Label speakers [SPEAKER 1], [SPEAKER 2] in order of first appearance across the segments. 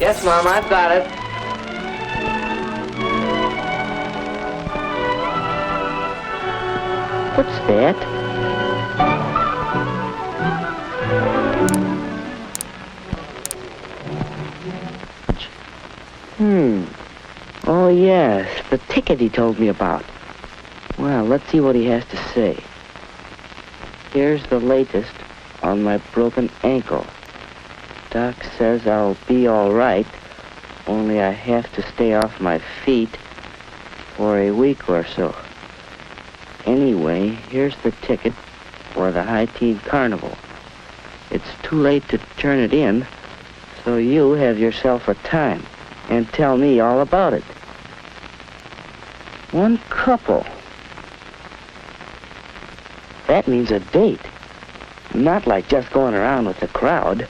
[SPEAKER 1] Yes, Mom, I've got it.
[SPEAKER 2] What's that? Oh, yes, the ticket he told me about. Well, let's see what he has to say. Here's the latest on my broken ankle. Doc says I'll be all right, only I have to stay off my feet for a week or so. Anyway, here's the ticket for the High Teen Carnival. It's too late to turn it in, so you have yourself a time and tell me all about it. One couple. That means a date. Not like just going around with the crowd.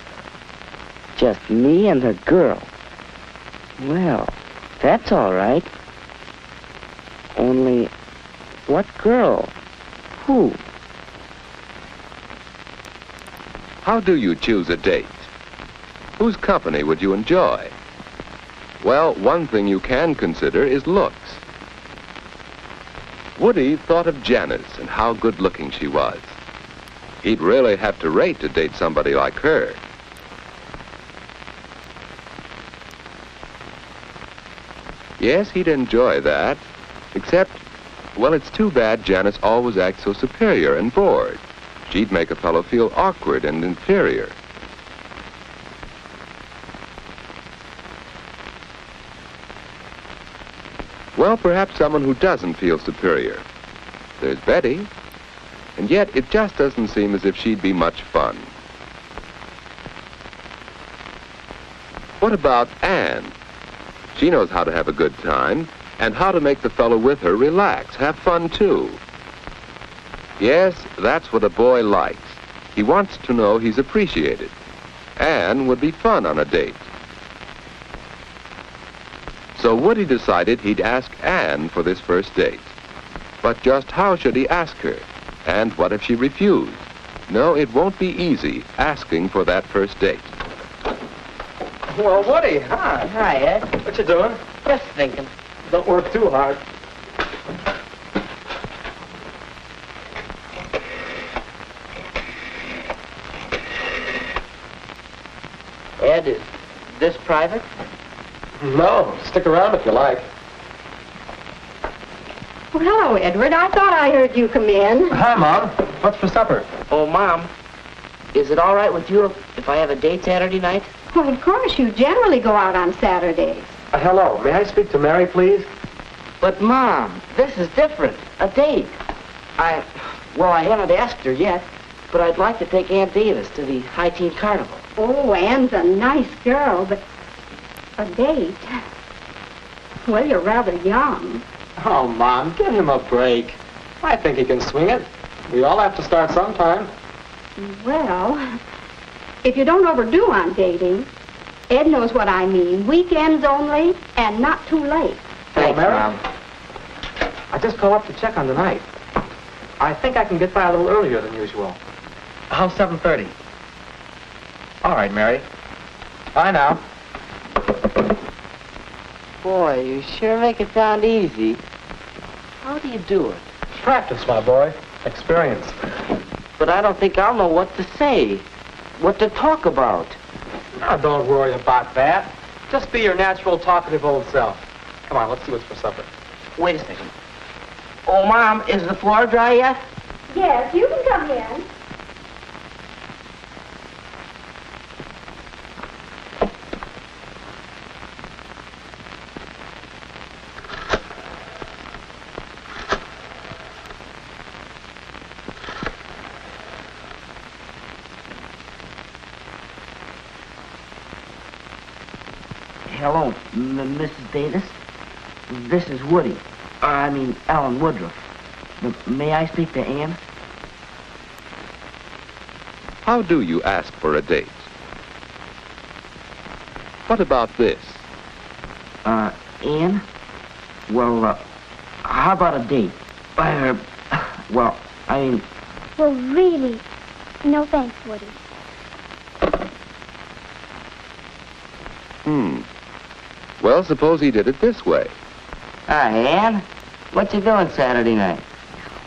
[SPEAKER 2] Just me and the girl. Well, that's all right. Only, what girl? Who?
[SPEAKER 3] How do you choose a date? Whose company would you enjoy? Well, one thing you can consider is looks. Woody thought of Janice and how good-looking she was. He'd really have to rate to date somebody like her. Yes, he'd enjoy that, except, well, it's too bad Janice always acts so superior and bored. She'd make a fellow feel awkward and inferior. Well, perhaps someone who doesn't feel superior. There's Betty, and yet it just doesn't seem as if she'd be much fun. What about Anne? She knows how to have a good time and how to make the fellow with her relax, have fun too. Yes, that's what a boy likes. He wants to know he's appreciated. Anne would be fun on a date. So Woody decided he'd ask Anne for this first date. But just how should he ask her? And what if she refused? No, it won't be easy asking for that first date.
[SPEAKER 1] Well, Woody, hi.
[SPEAKER 2] Hi, Ed.
[SPEAKER 1] What you doing?
[SPEAKER 2] Just thinking.
[SPEAKER 1] Don't work too hard.
[SPEAKER 2] Ed, is this private?
[SPEAKER 1] No, stick around if you like.
[SPEAKER 4] Well, hello, Edward. I thought I heard you come in.
[SPEAKER 1] Hi, Mom. What's for supper?
[SPEAKER 2] Oh, Mom, is it all right with you if I have a date Saturday night?
[SPEAKER 4] Well, of course, you generally go out on Saturdays.
[SPEAKER 1] Hello, may I speak to Mary, please?
[SPEAKER 2] But, Mom, this is different. A date. I haven't asked her yet, but I'd like to take Aunt Davis to the High Teen Carnival.
[SPEAKER 4] Oh, Anne's a nice girl, but a date? Well, you're rather young.
[SPEAKER 1] Oh, Mom, give him a break. I think he can swing it. We all have to start sometime.
[SPEAKER 4] Well, if you don't overdo on dating, Ed knows what I mean. Weekends only, and not too late.
[SPEAKER 2] Thanks,
[SPEAKER 1] Mary.
[SPEAKER 2] Mom.
[SPEAKER 1] I just called up to check on tonight. I think I can get by a little earlier than usual. How's 7:30? All right, Mary. Bye now.
[SPEAKER 2] Boy, you sure make it sound easy. How do you do it?
[SPEAKER 1] Practice, my boy. Experience.
[SPEAKER 2] But I don't think I'll know what to say, what to talk about.
[SPEAKER 1] Now, don't worry about that. Just be your natural, talkative old self. Come on, let's see what's for supper.
[SPEAKER 2] Wait a second. Oh, Mom, is the floor dry yet?
[SPEAKER 4] Yes, you can come in.
[SPEAKER 2] Hello, Mrs. Davis. This is Woody. Alan Woodruff. May I speak to Anne?
[SPEAKER 3] How do you ask for a date? What about this?
[SPEAKER 2] Anne? Well, how about a date?
[SPEAKER 5] Well, really, no thanks, Woody.
[SPEAKER 3] Well, suppose he did it this way.
[SPEAKER 2] Hi, Ann. What you doing Saturday night?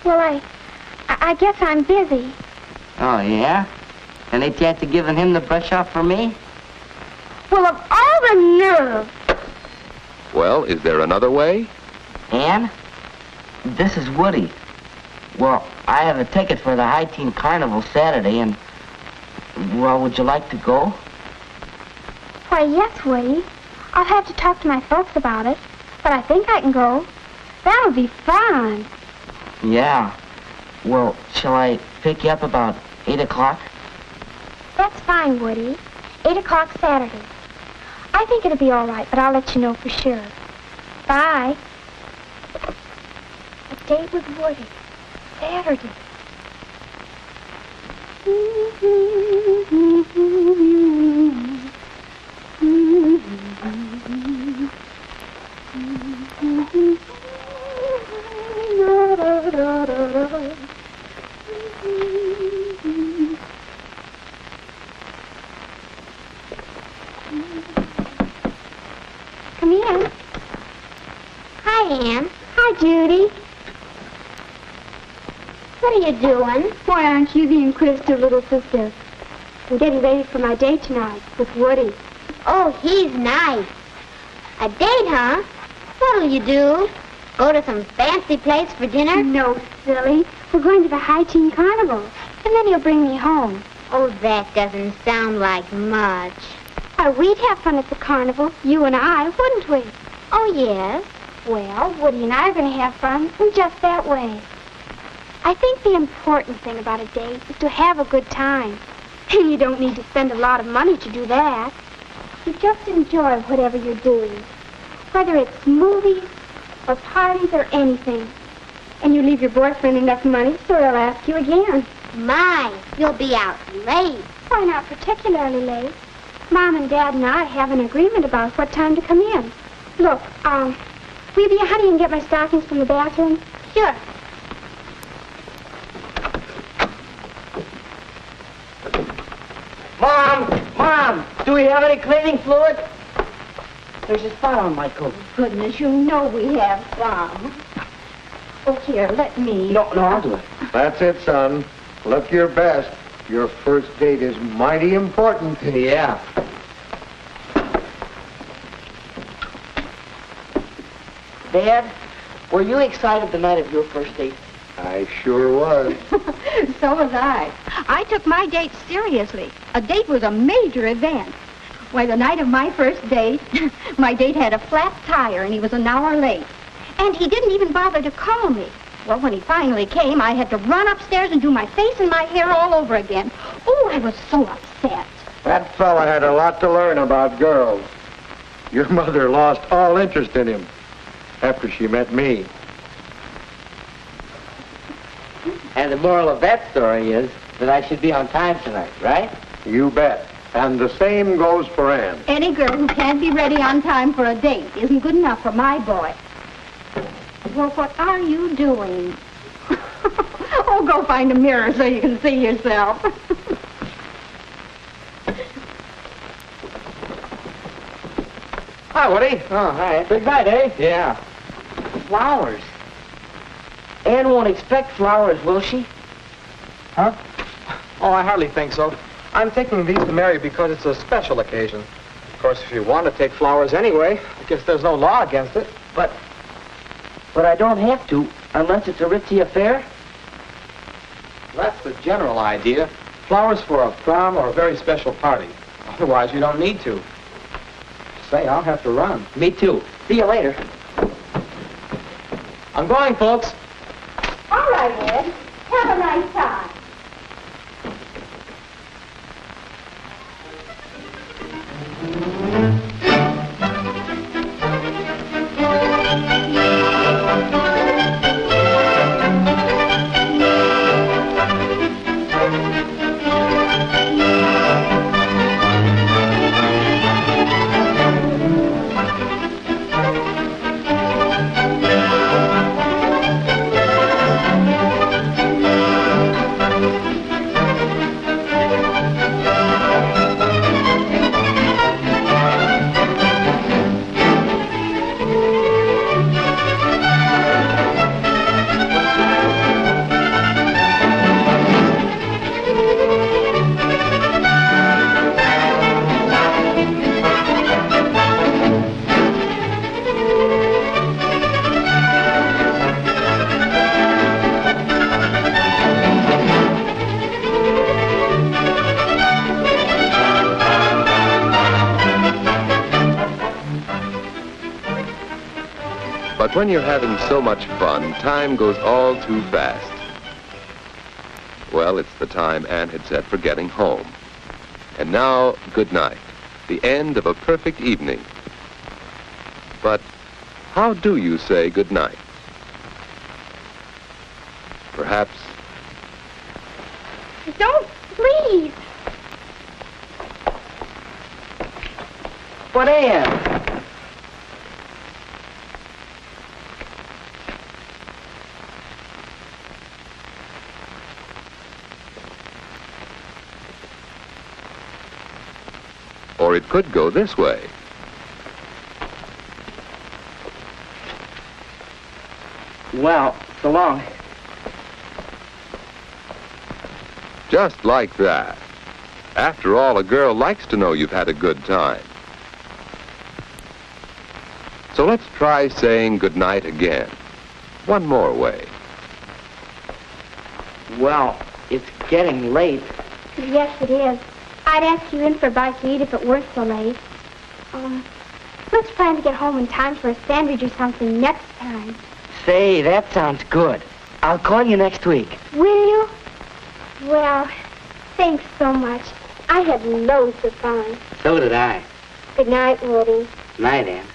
[SPEAKER 6] Well, I guess I'm busy.
[SPEAKER 2] Oh, yeah? Any chance of giving him the brush off for me?
[SPEAKER 6] Well, of all the nerve.
[SPEAKER 3] Well, is there another way?
[SPEAKER 2] Ann, this is Woody. Well, I have a ticket for the High Teen Carnival Saturday, and, well, would you like to go?
[SPEAKER 6] Why, yes, Woody. I'll have to talk to my folks about it, but I think I can go. That'll be fun.
[SPEAKER 2] Yeah. Well, shall I pick you up about 8 o'clock?
[SPEAKER 6] That's fine, Woody. 8 o'clock Saturday. I think it'll be all right, but I'll let you know for sure. Bye. A date with Woody. Saturday. Come in. Hi, Ann. Hi, Judy. What are you doing? Why, aren't you the inquisitive little sister? I'm getting ready for my date tonight with Woody.
[SPEAKER 7] Oh, he's nice. A date, huh? What'll you do? Go to some fancy place for dinner?
[SPEAKER 6] No, silly. We're going to the High Teen Carnival, and then he'll bring me home.
[SPEAKER 7] Oh, that doesn't sound like much.
[SPEAKER 6] Why, we'd have fun at the carnival, you and I, wouldn't we?
[SPEAKER 7] Oh, yes.
[SPEAKER 6] Well, Woody and I are going to have fun in just that way. I think the important thing about a date is to have a good time. And you don't need to spend a lot of money to do that. You just enjoy whatever you're doing, whether it's movies or parties or anything. And you leave your boyfriend enough money so he'll ask you again.
[SPEAKER 7] My, you'll be out late.
[SPEAKER 6] Why, not particularly late. Mom and Dad and I have an agreement about what time to come in. Look, will you be a honey and get my stockings from the bathroom?
[SPEAKER 7] Sure.
[SPEAKER 2] Mom, do we have any cleaning fluid? There's a spot on my coat.
[SPEAKER 4] Goodness, you know we have some. Oh, here, let me.
[SPEAKER 2] No, I'll do it.
[SPEAKER 8] That's it, son. Look your best. Your first date is mighty important.
[SPEAKER 2] Yeah. Dad, were you excited the night of your first date?
[SPEAKER 8] I sure was.
[SPEAKER 4] So was I. I took my date seriously. A date was a major event. Why, the night of my first date, my date had a flat tire and he was an hour late. And he didn't even bother to call me. Well, when he finally came, I had to run upstairs and do my face and my hair all over again. Oh, I was so upset.
[SPEAKER 8] That fella had a lot to learn about girls. Your mother lost all interest in him after she met me.
[SPEAKER 2] And the moral of that story is that I should be on time tonight, right?
[SPEAKER 8] You bet. And the same goes for Ann.
[SPEAKER 4] Any girl who can't be ready on time for a date isn't good enough for my boy. Well, what are you doing? Oh, go find a mirror so you can see yourself.
[SPEAKER 1] Hi, Woody.
[SPEAKER 2] Oh, hi.
[SPEAKER 1] Big night, eh?
[SPEAKER 2] Yeah. Flowers. Ann won't expect flowers, will she?
[SPEAKER 1] Huh? Oh, I hardly think so. I'm taking these to Mary because it's a special occasion. Of course, if you want to take flowers anyway, I guess there's no law against it.
[SPEAKER 2] But I don't have to, unless it's a ritzy affair.
[SPEAKER 1] That's the general idea. Flowers for a prom or a very special party. Otherwise, you don't need to. Say, I'll have to run.
[SPEAKER 2] Me too. See you later.
[SPEAKER 1] I'm going, folks.
[SPEAKER 4] All right, Ed. Have a nice time.
[SPEAKER 3] When you're having so much fun, time goes all too fast. Well, it's the time Anne had set for getting home. And now, good night, the end of a perfect evening. But how do you say good night? Perhaps...
[SPEAKER 6] Don't, please.
[SPEAKER 2] But Anne!
[SPEAKER 3] Or it could go this way.
[SPEAKER 2] Well, so long.
[SPEAKER 3] Just like that. After all, a girl likes to know you've had a good time. So let's try saying goodnight again. One more way.
[SPEAKER 2] Well, it's getting late.
[SPEAKER 6] Yes, it is. I'd ask you in for a bite to eat if it weren't so late. Let's plan to get home in time for a sandwich or something next time.
[SPEAKER 2] Say, that sounds good. I'll call you next week.
[SPEAKER 6] Will you? Well, thanks so much. I had loads of fun.
[SPEAKER 2] So did I.
[SPEAKER 6] Good night, Woody.
[SPEAKER 2] Night, Anne.